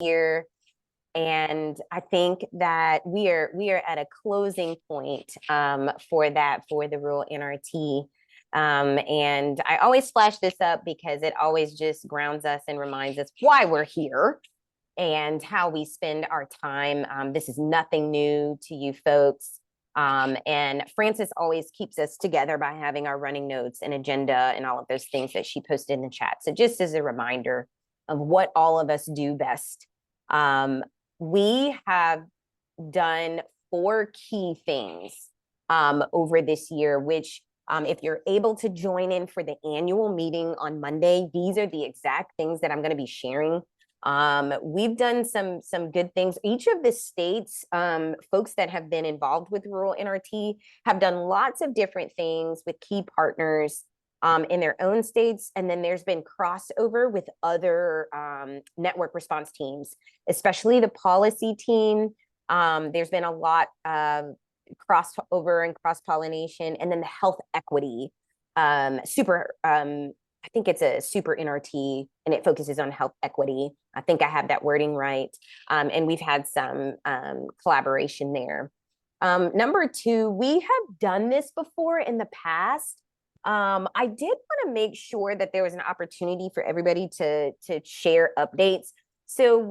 Year. And I think that we are at a closing point for the rural NRT. And I always flash this up because it always just grounds us and reminds us why we're here and how we spend our time. This is nothing new to you folks. And Frances always keeps us together by having our running notes and agenda and all of those things that she posted in the chat. So just as a reminder of what all of us do best. We have done 4 key things over this year, which if you're able to join in for the annual meeting on Monday, these are the exact things that I'm going to be sharing. We've done some good things. Each of the states, folks that have been involved with rural NRT have done lots of different things with key partners in their own states. And then there's been crossover with other network response teams, especially the policy team. There's been a lot of crossover and cross-pollination, and then the health equity I think it's a super NRT, and it focuses on health equity. I think I have that wording right. And we've had some collaboration there. Number 2, we have done this before in the past. I did want to make sure that there was an opportunity for everybody to share updates. So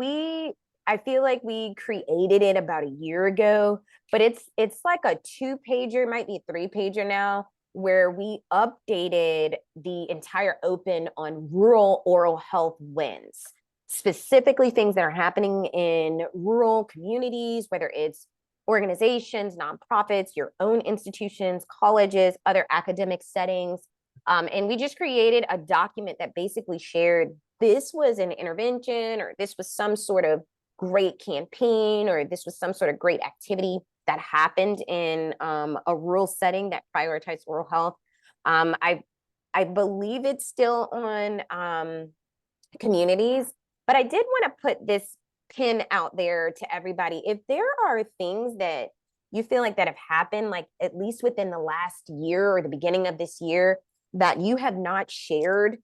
I feel like we created it about a year ago, but it's like a 2-pager, might be a 3-pager now, where we updated the entire open on rural oral health wins, specifically things that are happening in rural communities, whether it's organizations, nonprofits, your own institutions, colleges, other academic settings. And we just created a document that basically shared this was an intervention, or this was some sort of great campaign, or this was some sort of great activity that happened in a rural setting that prioritized oral health. I believe it's still on communities, but I did want to put this pin out there to everybody. If there are things that you feel like that have happened, like at least within the last year or the beginning of this year, that you have not shared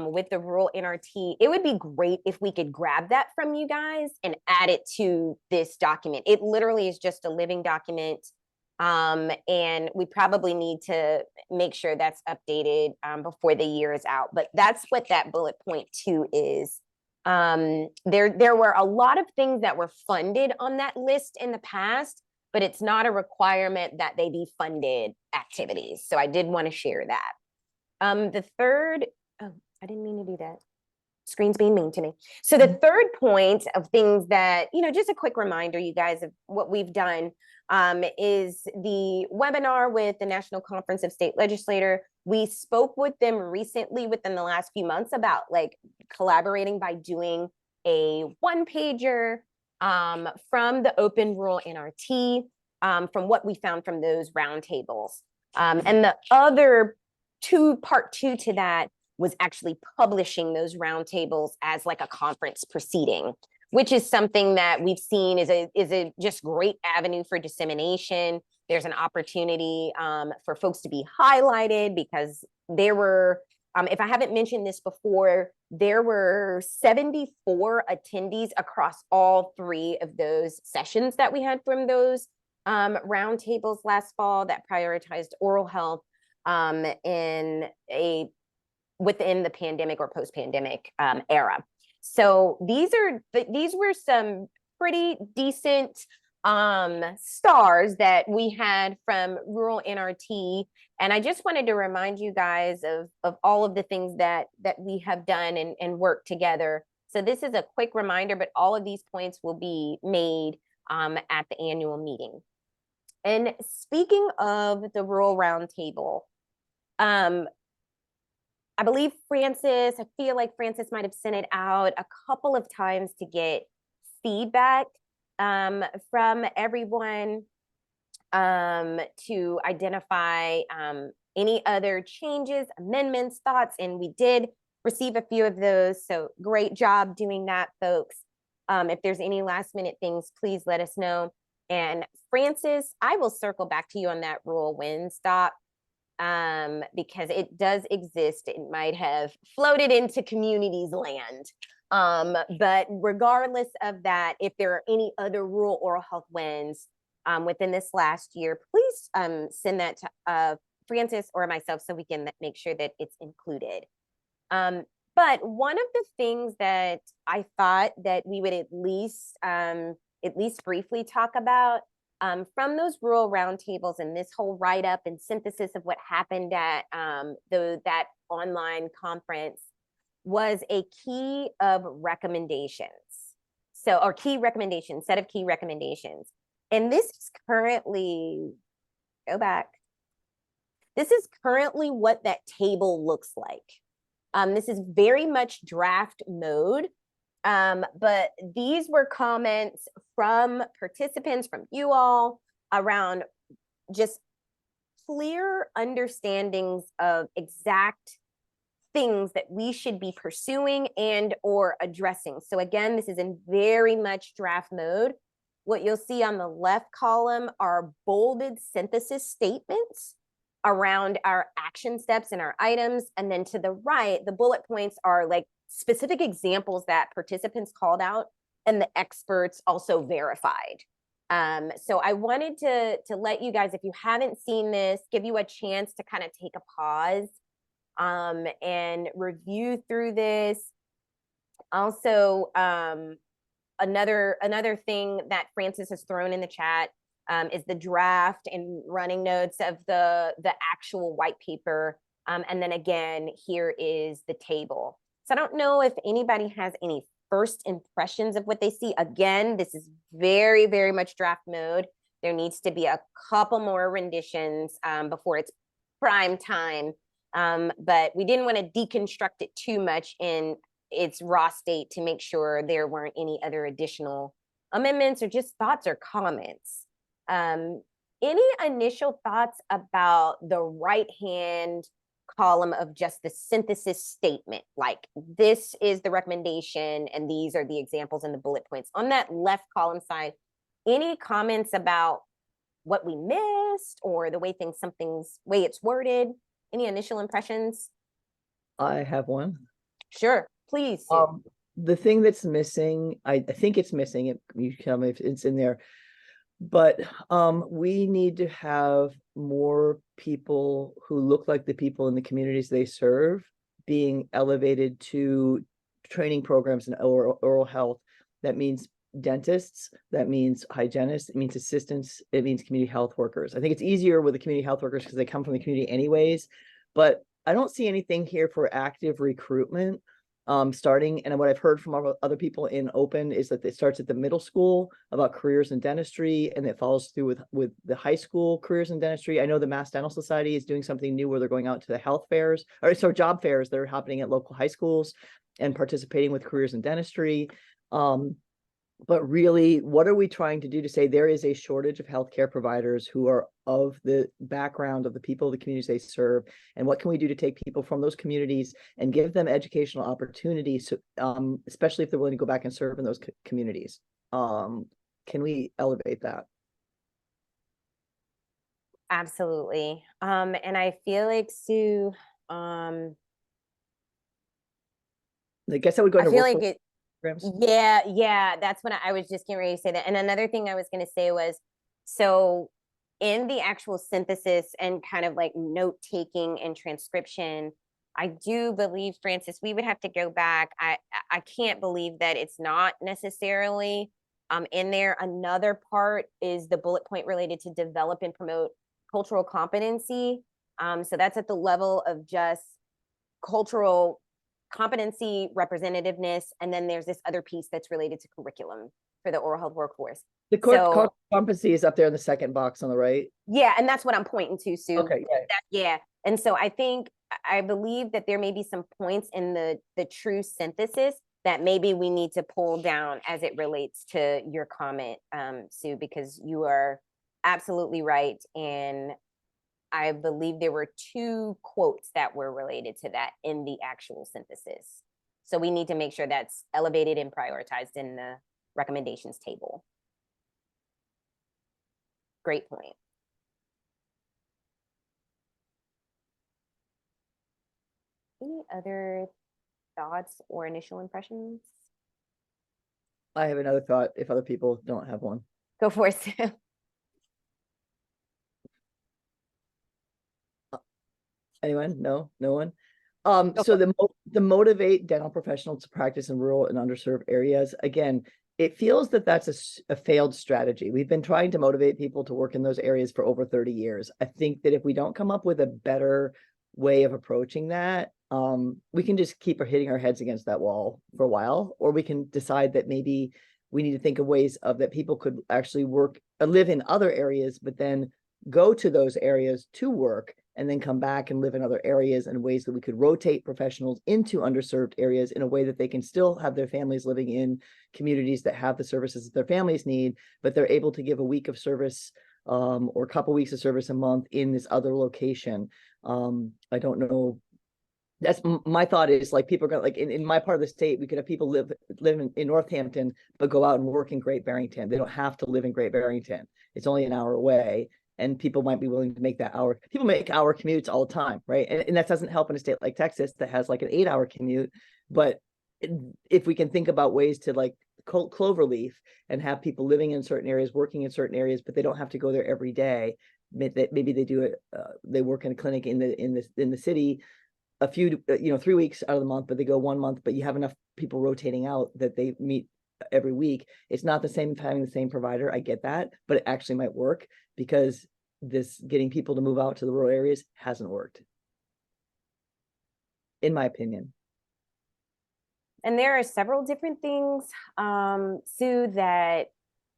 with the rural NRT, it would be great if we could grab that from you guys and add it to this document. It literally is just a living document. And we probably need to make sure that's updated before the year is out. But that's what that bullet point 2 is. There were a lot of things that were funded on that list in the past, but it's not a requirement that they be funded activities. So I did want to share that. The third, oh, I didn't mean to do that. Screen's being mean to me. So the third point of things that, just a quick reminder, you guys, of what we've done is the webinar with the National Conference of State Legislature. We spoke with them recently within the last few months about like collaborating by doing a 1-pager from the Open Rural NRT, from what we found from those roundtables. And the other part 2 to that was actually publishing those roundtables as like a conference proceeding, which is something that we've seen is a just great avenue for dissemination. There's an opportunity for folks to be highlighted, because there were, if I haven't mentioned this before, there were 74 attendees across all 3 of those sessions that we had from those roundtables last fall that prioritized oral health within the pandemic or post-pandemic era. So these were some pretty decent stars that we had from rural NRT. And I just wanted to remind you guys of all of the things that we have done and worked together. So this is a quick reminder, but all of these points will be made at the annual meeting. And speaking of the rural roundtable, I believe I feel like Frances might have sent it out a couple of times to get feedback from everyone to identify any other changes, amendments, thoughts, and we did receive a few of those. So great job doing that, folks. If there's any last minute things, please let us know. And Frances, I will circle back to you on that rural wind stop. Because it does exist. It might have floated into communities land. But regardless of that, if there are any other rural oral health wins within this last year, please send that to Francis or myself so we can make sure that it's included. But one of the things that I thought that we would at least briefly talk about from those rural roundtables and this whole write-up and synthesis of what happened at that online conference was a key of recommendations. So, or key recommendations, set of key recommendations. And this is currently, go back. This is currently what that table looks like. This is very much draft mode, but these were comments from participants, from you all, around just clear understandings of exact things that we should be pursuing and or addressing. So again, this is in very much draft mode. What you'll see on the left column are bolded synthesis statements around our action steps and our items. And then to the right, the bullet points are like specific examples that participants called out and the experts also verified. So I wanted to let you guys, if you haven't seen this, give you a chance to kind of take a pause and review through this. Also, another thing that Francis has thrown in the chat is the draft and running notes of the actual white paper. And then again, here is the table. So I don't know if anybody has any first impressions of what they see. Again, this is very, very much draft mode. There needs to be a couple more renditions before it's prime time. But we didn't want to deconstruct it too much in its raw state to make sure there weren't any other additional amendments or just thoughts or comments. Any initial thoughts about the right-hand column of just the synthesis statement? Like, this is the recommendation and these are the examples and the bullet points. On that left column side, any comments about what we missed or the way way it's worded? Any initial impressions? I have one. Sure, please, Sue. The thing that's missing, I think it's missing, you tell me if it's in there, but we need to have more people who look like the people in the communities they serve being elevated to training programs in oral health. That means dentists, that means hygienists, it means assistants, it means community health workers. I think it's easier with the community health workers because they come from the community anyways, but I don't see anything here for active recruitment starting. And what I've heard from other people in Open is that it starts at the middle school about careers in dentistry, and it follows through with the high school careers in dentistry. I know the Mass Dental Society is doing something new where they're going out to the health fairs, or so job fairs that are happening at local high schools and participating with careers in dentistry. But really, what are we trying to do to say there is a shortage of healthcare providers who are of the background of the people of the communities they serve? And what can we do to take people from those communities and give them educational opportunities, especially if they're willing to go back and serve in those communities? Can we elevate that? Absolutely. And I feel like, Sue, I guess I would go into feel like it, programs. yeah, that's when I was just getting ready to say that. And another thing I was going to say was, so in the actual synthesis and kind of like note taking and transcription, I do believe, Francis, we would have to go back. I can't believe that it's not necessarily in there. Another part is the bullet point related to develop and promote cultural competency. So that's at the level of just cultural competency, representativeness, and then there's this other piece that's related to curriculum for the oral health workforce. The cultural competency is up there in the second box on the right. Yeah, and that's what I'm pointing to, Sue. Okay, yeah. And so I believe that there may be some points in the true synthesis that maybe we need to pull down as it relates to your comment, Sue, because you are absolutely right. And I believe there were 2 quotes that were related to that in the actual synthesis. So we need to make sure that's elevated and prioritized in the recommendations table. Great point. Any other thoughts or initial impressions? I have another thought if other people don't have one. Go for it, Sue. Anyone? No, no one. Go So for it. the motivate dental professionals to practice in rural and underserved areas. Again, it feels that that's a failed strategy. We've been trying to motivate people to work in those areas for over 30 years. I think that if we don't come up with a better way of approaching that, we can just keep hitting our heads against that wall for a while, or we can decide that maybe we need to think of ways of that people could actually work, live in other areas, but then go to those areas to work and then come back and live in other areas, in ways that we could rotate professionals into underserved areas in a way that they can still have their families living in communities that have the services that their families need, but they're able to give a week of service or a couple weeks of service a month in this other location. I don't know. That's my thought is like people are gonna like in my part of the state, we could have people live in Northampton, but go out and work in Great Barrington. They don't have to live in Great Barrington. It's only an hour away. And people might be willing to make that hour. People make hour commutes all the time, right? And that doesn't help in a state like Texas that has like an 8-hour commute. But if we can think about ways to like cloverleaf and have people living in certain areas, working in certain areas, but they don't have to go there every day. Maybe they do it. They work in a clinic in the city a few 3 weeks out of the month, but they go 1 month. But you have enough people rotating out that they meet every week. It's not the same as having the same provider. I get that, but it actually might work because this getting people to move out to the rural areas hasn't worked, in my opinion. And there are several different things, Sue, that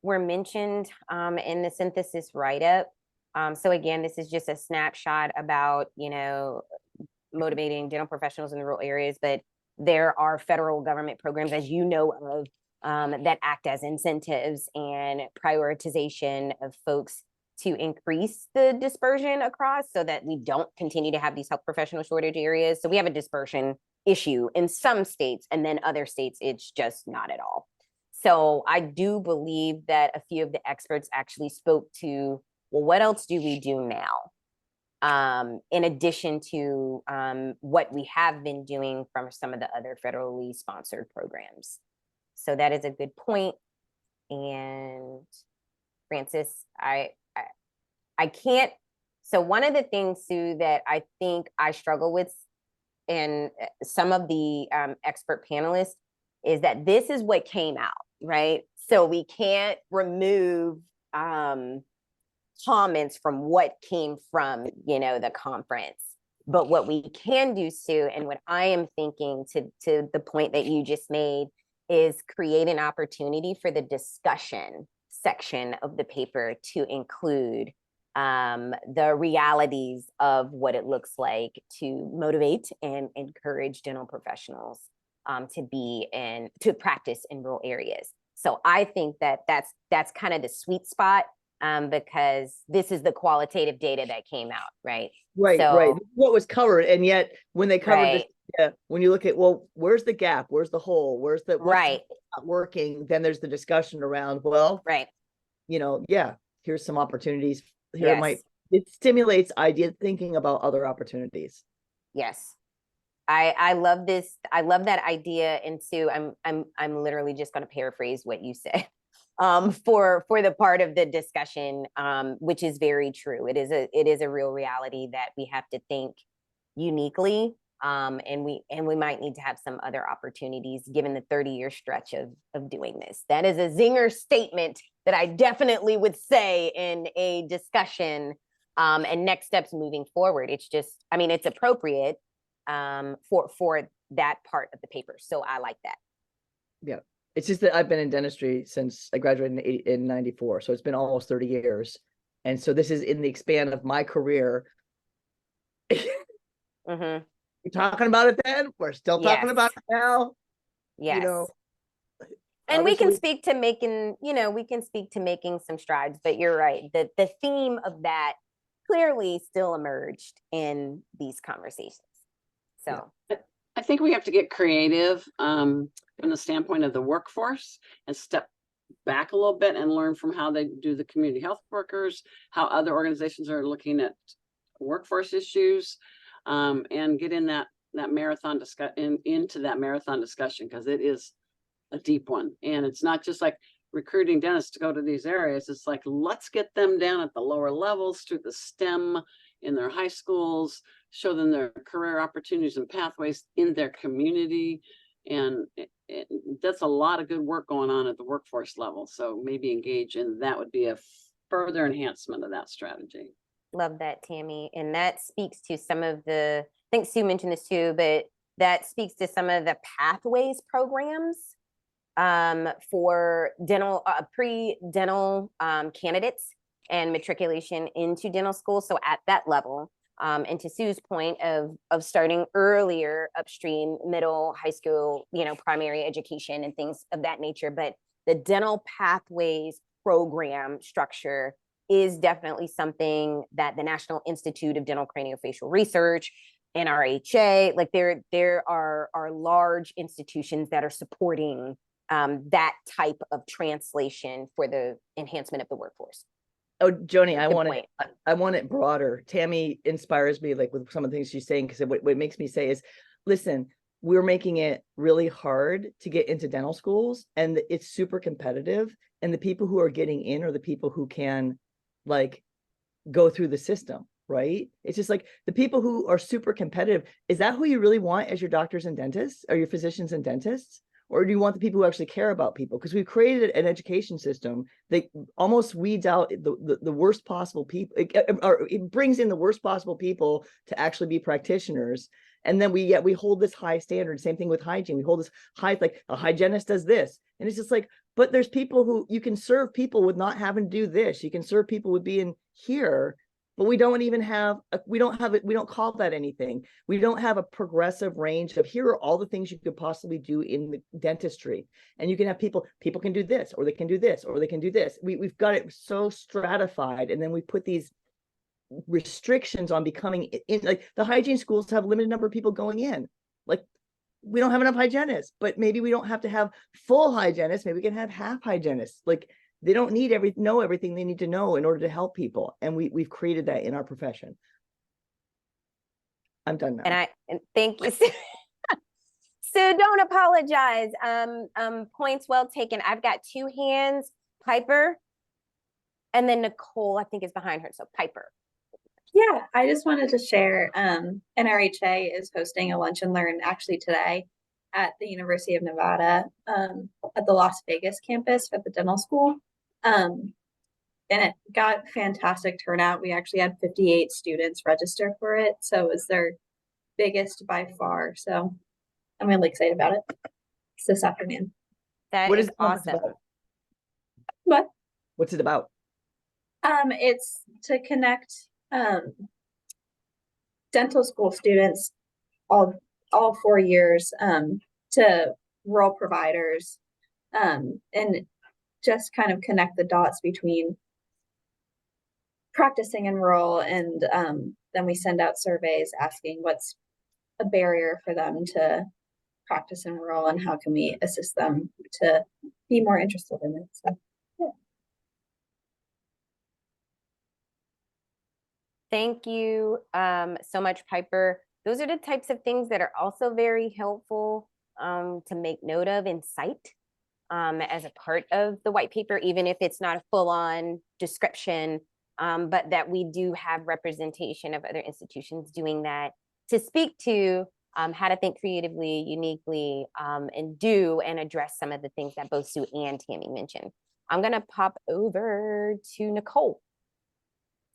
were mentioned in the synthesis write-up. So again, this is just a snapshot about, motivating dental professionals in the rural areas, but there are federal government programs, as you know of, that act as incentives and prioritization of folks to increase the dispersion across so that we don't continue to have these health professional shortage areas. So we have a dispersion issue in some states, and then other states, it's just not at all. So I do believe that a few of the experts actually spoke to, well, what else do we do now? In addition to what we have been doing from some of the other federally sponsored programs. So that is a good point. And Francis, I can't. So one of the things, Sue, that I think I struggle with in some of the expert panelists is that this is what came out, right? So we can't remove comments from what came from, the conference. But what we can do, Sue, and what I am thinking to the point that you just made, is create an opportunity for the discussion section of the paper to include the realities of what it looks like to motivate and encourage dental professionals to practice in rural areas. So I think that that's kind of the sweet spot, because this is the qualitative data that came out, right? Right, So, right. What was covered, and yet when they covered right, this, when you look at, well, where's the gap? Where's the hole? What's right, not working? Then there's the discussion around, well, right. yeah, here's some opportunities. Yes, It stimulates idea thinking about other opportunities. yes. I love this. I love that idea. And Sue, I'm literally just going to paraphrase what you said. For the part of the discussion, which is very true. It is a real reality that we have to think uniquely, and we might need to have some other opportunities given the 30-year stretch of doing this. That is a zinger statement that I definitely would say in a discussion, and next steps moving forward. It's just, I mean, it's appropriate for that part of the paper. So I like that. Yeah. It's just that I've been in dentistry since I graduated in 94. So it's been almost 30 years. And so this is in the span of my career. Mm-hmm. We're talking about it then. We're still talking Yes. about it now. Yes. And Obviously, we can speak to making some strides, but you're right. The theme of that clearly still emerged in these conversations. So I think we have to get creative from the standpoint of the workforce and step back a little bit and learn from how they do the community health workers, how other organizations are looking at workforce issues, and get in that marathon discussion, into that marathon discussion, because it is a deep one. And it's not just like recruiting dentists to go to these areas. It's like, let's get them down at the lower levels through the STEM in their high schools, show them their career opportunities and pathways in their community. And that's a lot of good work going on at the workforce level. So maybe engage in that would be a further enhancement of that strategy. Love that, Tammy. And that speaks to some of the, I think Sue mentioned this too, but that speaks to some of the pathways programs for dental, pre-dental candidates and matriculation into dental school. So at that level, and to Sue's point of starting earlier upstream, middle, high school, you know, primary education and things of that nature. But the dental pathways program structure is definitely something that the National Institute of Dental Craniofacial Research, NRHA, like there are large institutions that are supporting that type of translation for the enhancement of the workforce. Oh, Joni, I Good want point. it. I want it broader. Tammy inspires me, like with some of the things she's saying, because what makes me say is, listen, we're making it really hard to get into dental schools, and it's super competitive. And the people who are getting in are the people who can, like, go through the system, right? It's just like the people who are super competitive. Is that who you really want as your doctors and dentists, or your physicians and dentists? Or do you want the people who actually care about people? Because we've created an education system that almost weeds out the worst possible people, or it brings in the worst possible people to actually be practitioners. And then we hold this high standard. Same thing with hygiene. We hold this high, like a hygienist does this. And it's just like, but there's people who you can serve people with not having to do this. You can serve people with being here. But we don't even have, we don't call that anything. We don't have a progressive range of, here are all the things you could possibly do in the dentistry. And you can have people can do this, or they can do this, or they can do this. We've got it so stratified. And then we put these restrictions on becoming in, like the hygiene schools have a limited number of people going in. Like, we don't have enough hygienists, but maybe we don't have to have full hygienists. Maybe we can have half hygienists. Like, they don't need know everything they need to know in order to help people. And we've created that in our profession. I'm done now. And thank you, Sue. Sue, don't apologize. Points well taken. I've got two hands, Piper, and then Nicole, I think, is behind her. So Piper. Yeah, I just wanted to share, NRHA is hosting a lunch and learn actually today at the University of Nevada, at the Las Vegas campus at the dental school. And it got fantastic turnout. We actually had 58 students register for it. So it was their biggest by far. So I'm really excited about it. It's this afternoon. That What is is the conference awesome. about? What? What's it about? It's to connect dental school students all 4 years to rural providers, and just kind of connect the dots between practicing in rural, and then we send out surveys asking what's a barrier for them to practice in rural and how can we assist them to be more interested in it. So yeah. Thank you so much, Piper. Those are the types of things that are also very helpful to make note of and cite as a part of the white paper, even if it's not a full-on description, but that we do have representation of other institutions doing that to speak to how to think creatively, uniquely, and do and address some of the things that both Sue and Tammy mentioned. I'm going to pop over to Nicole.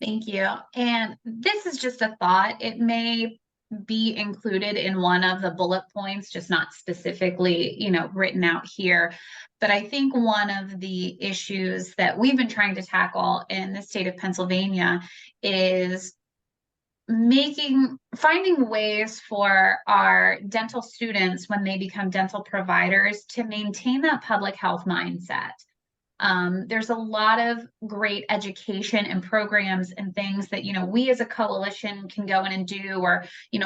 Thank you. And this is just a thought. It may be included in one of the bullet points, just not specifically, written out here. But I think one of the issues that we've been trying to tackle in the state of Pennsylvania is finding ways for our dental students when they become dental providers to maintain that public health mindset. There's a lot of great education and programs and things that, we as a coalition can go in and do, or,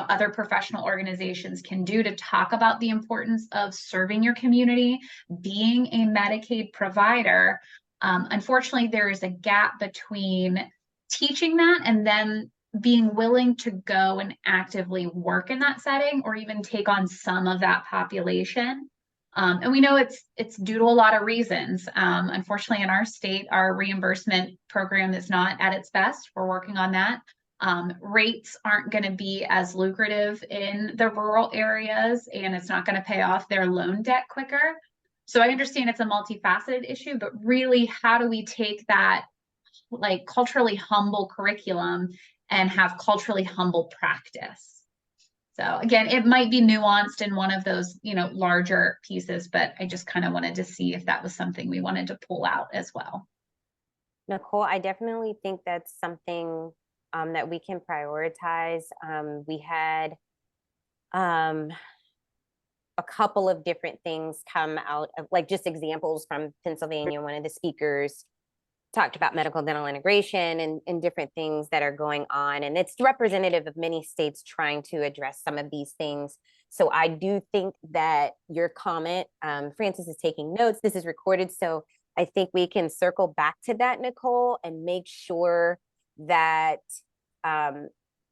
other professional organizations can do to talk about the importance of serving your community, being a Medicaid provider. Unfortunately, there is a gap between teaching that and then being willing to go and actively work in that setting, or even take on some of that population. And we know it's due to a lot of reasons. Unfortunately, in our state, our reimbursement program is not at its best. We're working on that. Rates aren't going to be as lucrative in the rural areas, and it's not going to pay off their loan debt quicker. So I understand it's a multifaceted issue, but really, how do we take that like culturally humble curriculum and have culturally humble practice? So again, it might be nuanced in one of those, larger pieces, but I just kind of wanted to see if that was something we wanted to pull out as well. Nicole, I definitely think that's something that we can prioritize. We had a couple of different things come out of like just examples from Pennsylvania. One of the speakers talked about medical dental integration and different things that are going on. And it's representative of many states trying to address some of these things. So I do think that your comment, Francis is taking notes, this is recorded. So I think we can circle back to that, Nicole, and make sure that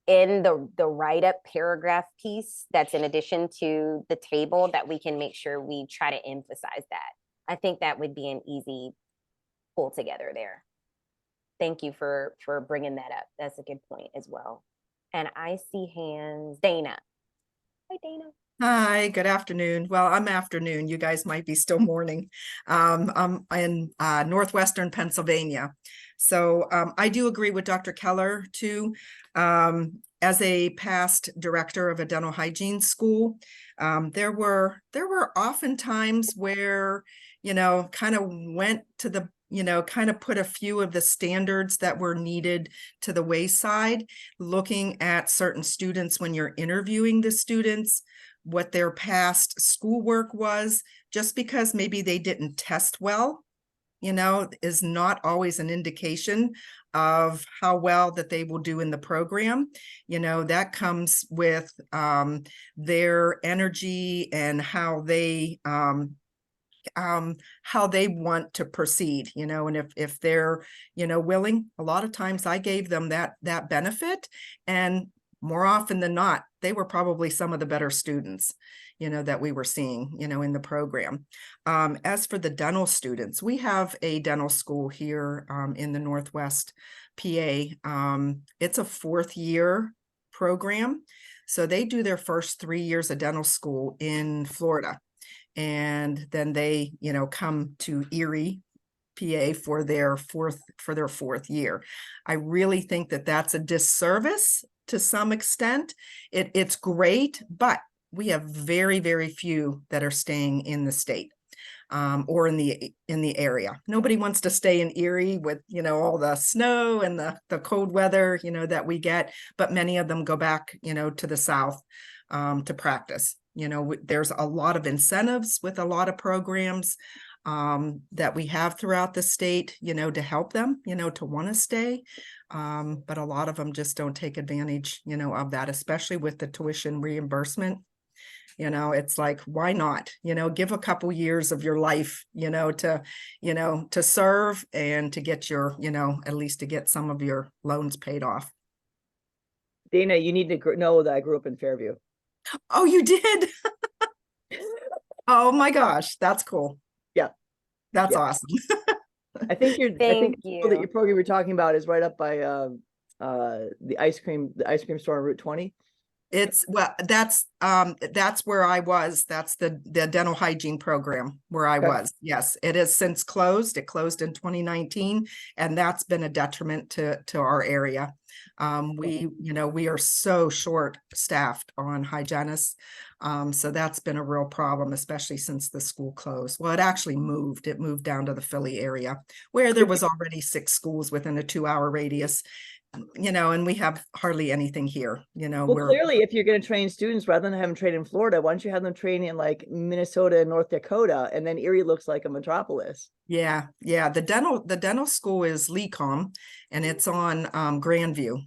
in the write-up paragraph piece that's in addition to the table, that we can make sure we try to emphasize that. I think that would be an easy pull together there. Thank you for bringing that up. That's a good point as well. And I see hands. Dana. Hi, Dana. Hi, good afternoon. Well, I'm afternoon. You guys might be still morning. I'm in northwestern Pennsylvania. So I do agree with Dr. Keller too. As a past director of a dental hygiene school, there were often times where, kind of went to the, kind of put a few of the standards that were needed to the wayside, looking at certain students when you're interviewing the students, what their past schoolwork was. Just because maybe they didn't test well, is not always an indication of how well that they will do in the program. That comes with their energy and how they want to proceed, and if they're, willing. A lot of times I gave them that benefit, and more often than not, they were probably some of the better students, that we were seeing, in the program. As for the dental students, we have a dental school here in the Northwest PA. It's a 4th year program. So they do their first 3 years of dental school in Florida. And then they, come to Erie, PA for their fourth year. I really think that that's a disservice to some extent. It's great, but we have very, very few that are staying in the state or in the area. Nobody wants to stay in Erie with, all the snow and the cold weather, that we get, but many of them go back, to the South to practice. There's a lot of incentives with a lot of programs that we have throughout the state, to help them, to want to stay. But a lot of them just don't take advantage, of that, especially with the tuition reimbursement. It's like, why not, give a couple years of your life, to serve and to get your, at least to get some of your loans paid off. Dana, you need to know that I grew up in Fairview. Oh, you did? Oh my gosh, that's cool. Yeah. That's awesome. I think Thank you. that your program you're talking about is right up by the ice cream store on Route 20. That's where I was. That's the dental hygiene program where I was. Yes, it has since closed. It closed in 2019, and that's been a detriment to our area. We are so short staffed on hygienists. So that's been a real problem, especially since the school closed. Well, it actually moved. It moved down to the Philly area where there was already 6 schools within a 2-hour radius. And we have hardly anything here, Well, clearly, if you're going to train students, rather than have them train in Florida, why don't you have them train in like Minnesota and North Dakota, and then Erie looks like a metropolis. Yeah. The dental school is LECOM, and it's on Grandview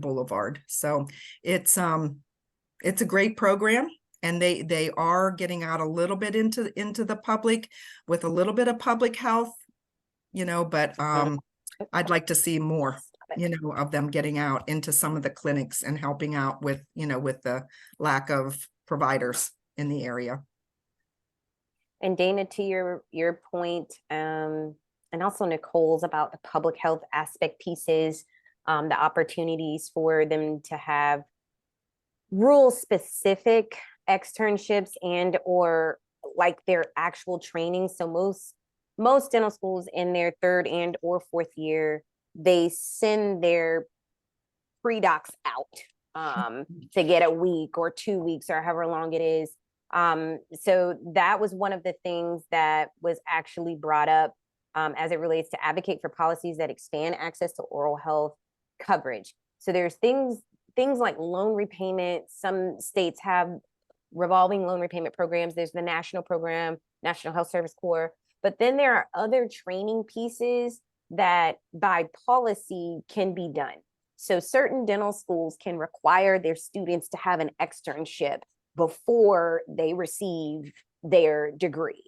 Boulevard. So it's a great program, and they are getting out a little bit into the public with a little bit of public health, but I'd like to see more, of them getting out into some of the clinics and helping out with, with the lack of providers in the area. And Dana, to your point, and also Nicole's about the public health aspect pieces, the opportunities for them to have rule specific externships and or like their actual training. So most dental schools in their third and or fourth year, they send their pre-docs out to get a week or 2 weeks or however long it is. So that was one of the things that was actually brought up as it relates to advocate for policies that expand access to oral health coverage. So there's things like loan repayment. Some states have revolving loan repayment programs. There's the national program, National Health Service Corps. But then there are other training pieces that by policy can be done. So certain dental schools can require their students to have an externship before they receive their degree.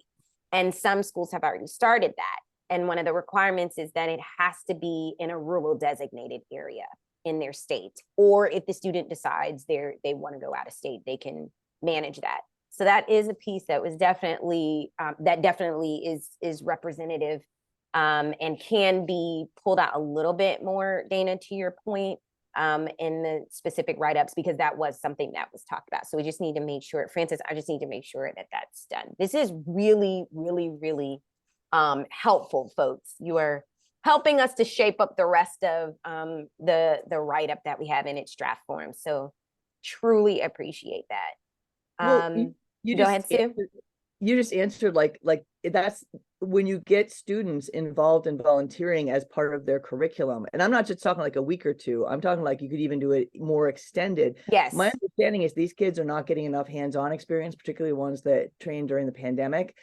And some schools have already started that. And one of the requirements is that it has to be in a rural designated area in their state. Or if the student decides they want to go out of state, they can manage that. So that is a piece that was definitely, is representative and can be pulled out a little bit more, Dana, to your point, in the specific write-ups, because that was something that was talked about. So we just need to make sure, Francis, I just need to make sure that that's done. This is really, really, really helpful, folks. You are helping us to shape up the rest of the write-up that we have in its draft form. So truly appreciate that. Well, you Go just ahead, Sue. You just answered like that's when you get students involved in volunteering as part of their curriculum. And I'm not just talking like a week or two. I'm talking like you could even do it more extended. Yes. My understanding is these kids are not getting enough hands-on experience, particularly ones that trained during the pandemic.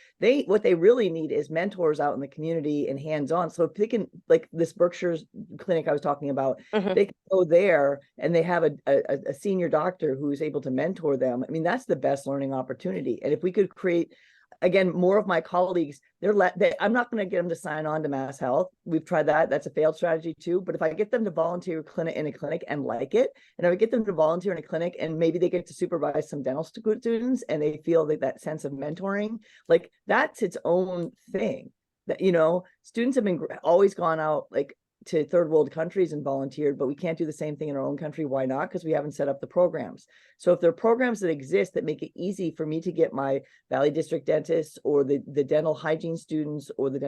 What they really need is mentors out in the community and hands-on. So if they can, like this Berkshire's clinic I was talking about, they can go there and they have a senior doctor who's able to mentor them. I mean, that's the best learning opportunity. And if we could create, again, more of my colleagues, I'm not going to get them to sign on to Mass Health. We've tried that. That's a failed strategy too. But if I get them to volunteer in a clinic and like it, and if I get them to volunteer in a clinic and maybe they get to supervise some dental students and they feel that sense of mentoring, like that's its own thing. That, students have been always gone out like to third world countries and volunteered, but we can't do the same thing in our own country. Why not? Because we haven't set up the programs. So if there are programs that exist that make it easy for me to get my Valley District dentists or the dental hygiene students or the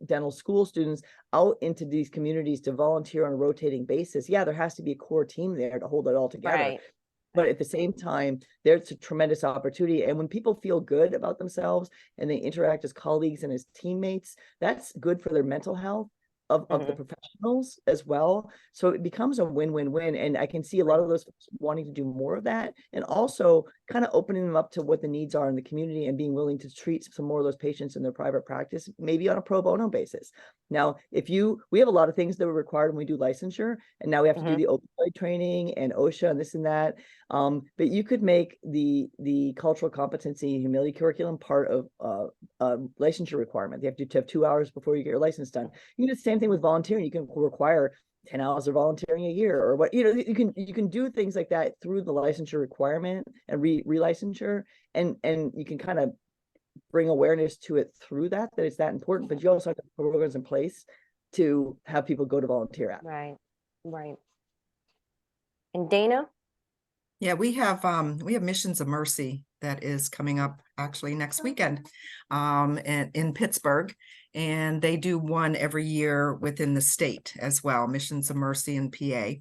dental school students out into these communities to volunteer on a rotating basis, yeah, there has to be a core team there to hold it all together. Right. But at the same time, there's a tremendous opportunity. And when people feel good about themselves and they interact as colleagues and as teammates, that's good for their mental health of the professionals as well. So it becomes a win-win-win. And I can see a lot of those folks wanting to do more of that, and also kind of opening them up to what the needs are in the community and being willing to treat some more of those patients in their private practice, maybe on a pro bono basis. Now, we have a lot of things that were required when we do licensure, and now we have to do the opioid training and OSHA and this and that. But you could make the cultural competency and humility curriculum part of licensure requirement. You have to have 2 hours before you get your license done. You can do the same thing with volunteering. You can require 10 hours of volunteering a year, or what, you can do things like that through the licensure requirement and relicensure, and you can kind of bring awareness to it through that it's that important. But you also have to put programs in place to have people go to volunteer at. Right. And Dana? Yeah, we have Missions of Mercy that is coming up actually next weekend and in Pittsburgh, and they do one every year within the state as well, Missions of Mercy in PA.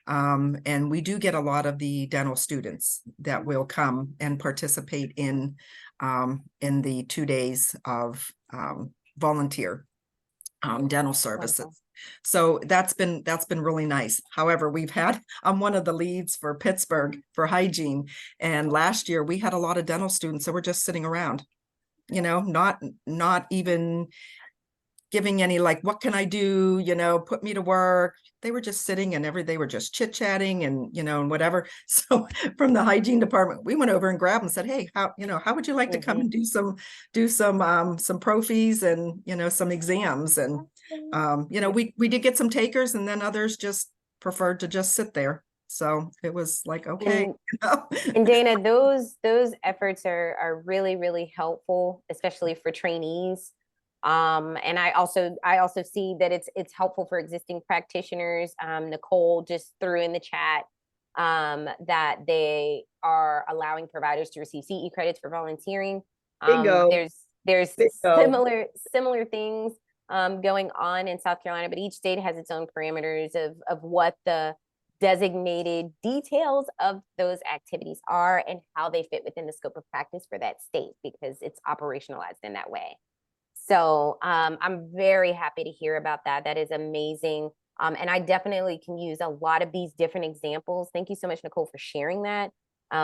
And we do get a lot of the dental students that will come and participate in the 2 days of volunteer dental services. Wonderful. So that's been really nice. However, I'm one of the leads for Pittsburgh for hygiene. And last year we had a lot of dental students that were just sitting around, not even giving any, like, what can I do? Put me to work. They were just sitting and they were just chit chatting and, and whatever. So from the hygiene department, we went over and grabbed them and said, hey, how would you like to come and do some prophies and, some exams? And, we did get some takers, and then others just preferred to just sit there. So it was like, okay. And, you know. and Dana, those efforts are really, really helpful, especially for trainees. And I also see that it's helpful for existing practitioners. Nicole just threw in the chat that they are allowing providers to receive CE credits for volunteering. Bingo. There's Bingo. similar things going on in South Carolina, but each state has its own parameters of what the designated details of those activities are and how they fit within the scope of practice for that state, because it's operationalized in that way. So I'm very happy to hear about that. That is amazing. And I definitely can use a lot of these different examples. Thank you so much, Nicole, for sharing that.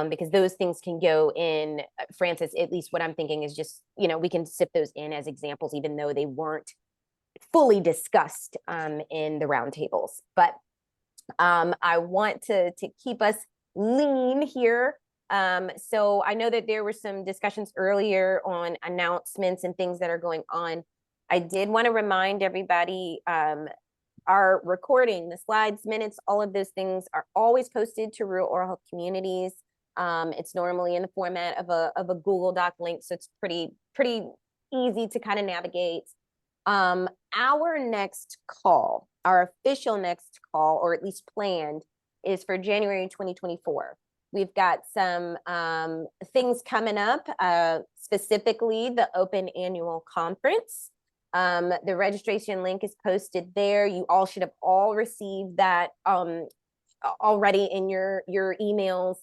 Because those things can go in, Francis, at least what I'm thinking is just, we can sift those in as examples, even though they weren't fully discussed in the roundtables. But I want to keep us lean here. So I know that there were some discussions earlier on announcements and things that are going on. I did want to remind everybody, our recording, the slides, minutes, all of those things are always posted to Rural Oral Health Communities. It's normally in the format of a Google Doc link, so it's pretty easy to kind of navigate. Our next call, our official next call, or at least planned, is for January 2024. We've got some things coming up, specifically the Open Annual Conference. The registration link is posted there. You all should have all received that already in your emails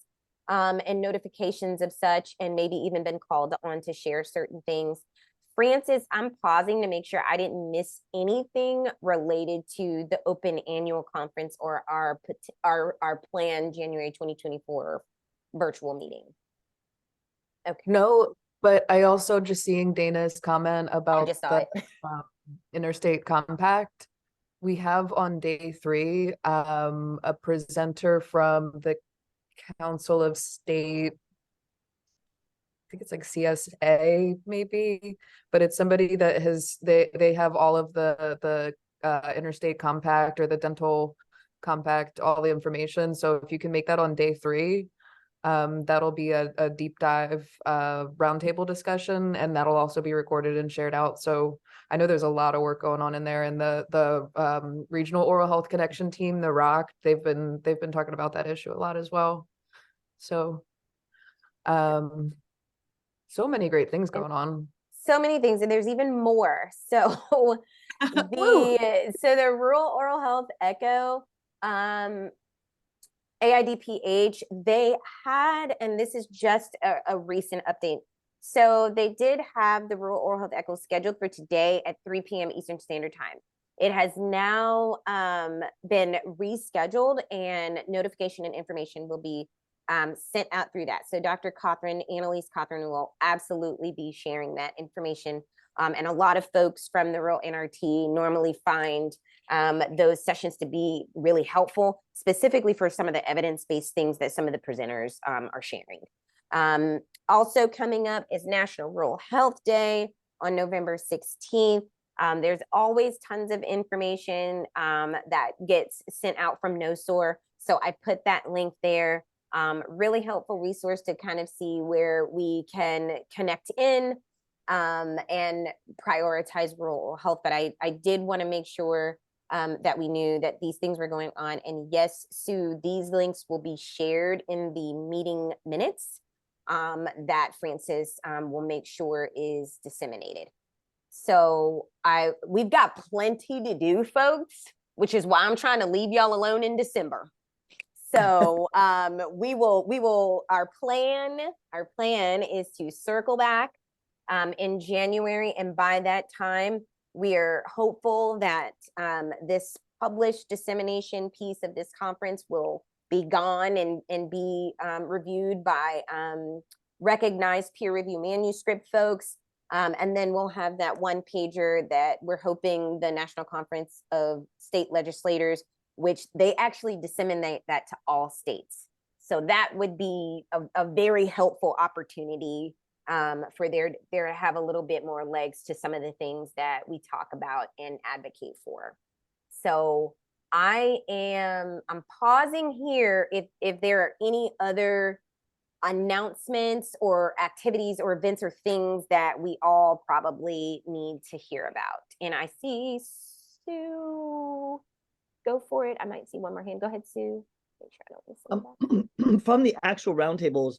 and notifications of such, and maybe even been called on to share certain things. Francis, I'm pausing to make sure I didn't miss anything related to the Open Annual Conference or our planned January 2024 virtual meeting. Okay. No, but I also just seeing Dana's comment about just saw the interstate compact. We have on day 3 a presenter from the Council of State. I think it's like CSA maybe, but it's somebody that has they have all of the interstate compact or the dental compact, all the information. So if you can make that on day 3, that'll be a deep dive roundtable discussion, and that'll also be recorded and shared out. So I know there's a lot of work going on in there, and the Regional Oral Health Connection team, the ROC, they've been talking about that issue a lot as well. So so many great things going on. So many things, and there's even more. So the Rural Oral Health Echo, AIDPH, they had, and this is just a recent update. So they did have the Rural Oral Health Echo scheduled for today at 3 p.m. Eastern Standard Time. It has now been rescheduled, and notification and information will be sent out through that. So Dr. Cothran, Annalise Cothran, will absolutely be sharing that information. And a lot of folks from the rural NRT normally find those sessions to be really helpful, specifically for some of the evidence-based things that some of the presenters are sharing. Also coming up is National Rural Health Day on November 16th. There's always tons of information that gets sent out from NOSOR. So I put that link there. Really helpful resource to kind of see where we can connect in and prioritize rural health. But I did want to make sure that we knew that these things were going on. And yes, Sue, these links will be shared in the meeting minutes that Francis will make sure is disseminated. So we've got plenty to do, folks, which is why I'm trying to leave y'all alone in December. So our plan is to circle back in January, and by that time we are hopeful that this published dissemination piece of this conference will be gone and be reviewed by recognized peer review manuscript folks, and then we'll have that one pager that we're hoping the National Conference of State Legislators, which they actually disseminate that to all states. So that would be a very helpful opportunity for there to have a little bit more legs to some of the things that we talk about and advocate for. So I'm pausing here if there are any other announcements or activities or events or things that we all probably need to hear about. And I see Sue, go for it. I might see one more hand. Go ahead, Sue. Make sure I don't miss anything. From the actual roundtables,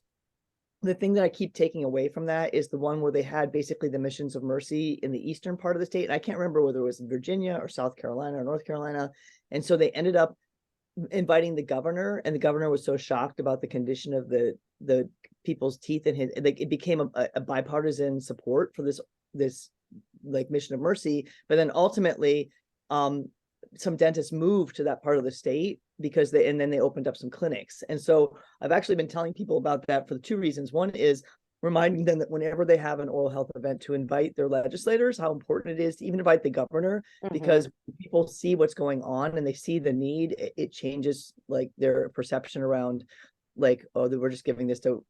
the thing that I keep taking away from that is the one where they had basically the missions of mercy in the eastern part of the state. And I can't remember whether it was in Virginia or South Carolina or North Carolina. And so they ended up inviting the governor, and the governor was so shocked about the condition of the people's teeth, and his, like, it became a bipartisan support for this like mission of mercy. But then ultimately, some dentists moved to that part of the state because and then they opened up some clinics. And so I've actually been telling people about that for the two reasons. One is reminding them that whenever they have an oral health event, to invite their legislators, how important it is to even invite the governor, because people see what's going on and they see the need, it changes like their perception around like, oh, we're just giving this to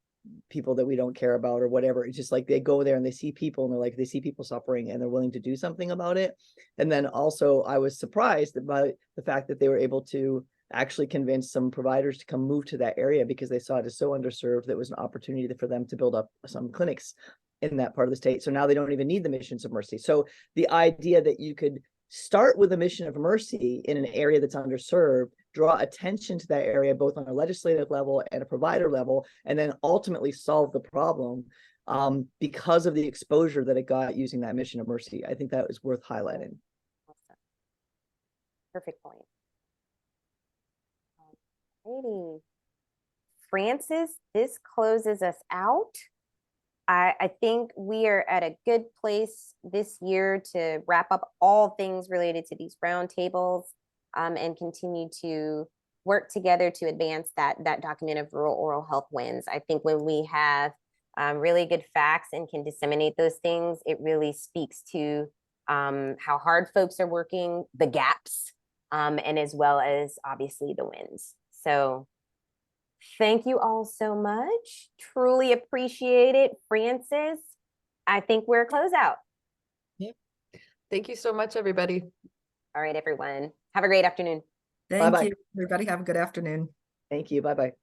people that we don't care about or whatever. It's just like they go there and they see people and they're like, they see people suffering and they're willing to do something about it. And then also I was surprised by the fact that they were able to actually convince some providers to come move to that area because they saw it as so underserved that it was an opportunity for them to build up some clinics in that part of the state. So now they don't even need the missions of mercy. So the idea that you could start with a mission of mercy in an area that's underserved, draw attention to that area, both on a legislative level and a provider level, and then ultimately solve the problem because of the exposure that it got using that mission of mercy. I think that is worth highlighting. Awesome. Perfect point. Alrighty. Francis, this closes us out. I think we are at a good place this year to wrap up all things related to these roundtables and continue to work together to advance that document of rural oral health wins. I think when we have really good facts and can disseminate those things, it really speaks to how hard folks are working, the gaps, and as well as obviously the wins. So thank you all so much. Truly appreciate it. Francis, I think we're a closeout. Yep. Thank you so much, everybody. All right, everyone. Have a great afternoon. Thank Bye-bye. you, everybody. Have a good afternoon. Thank you. Bye-bye.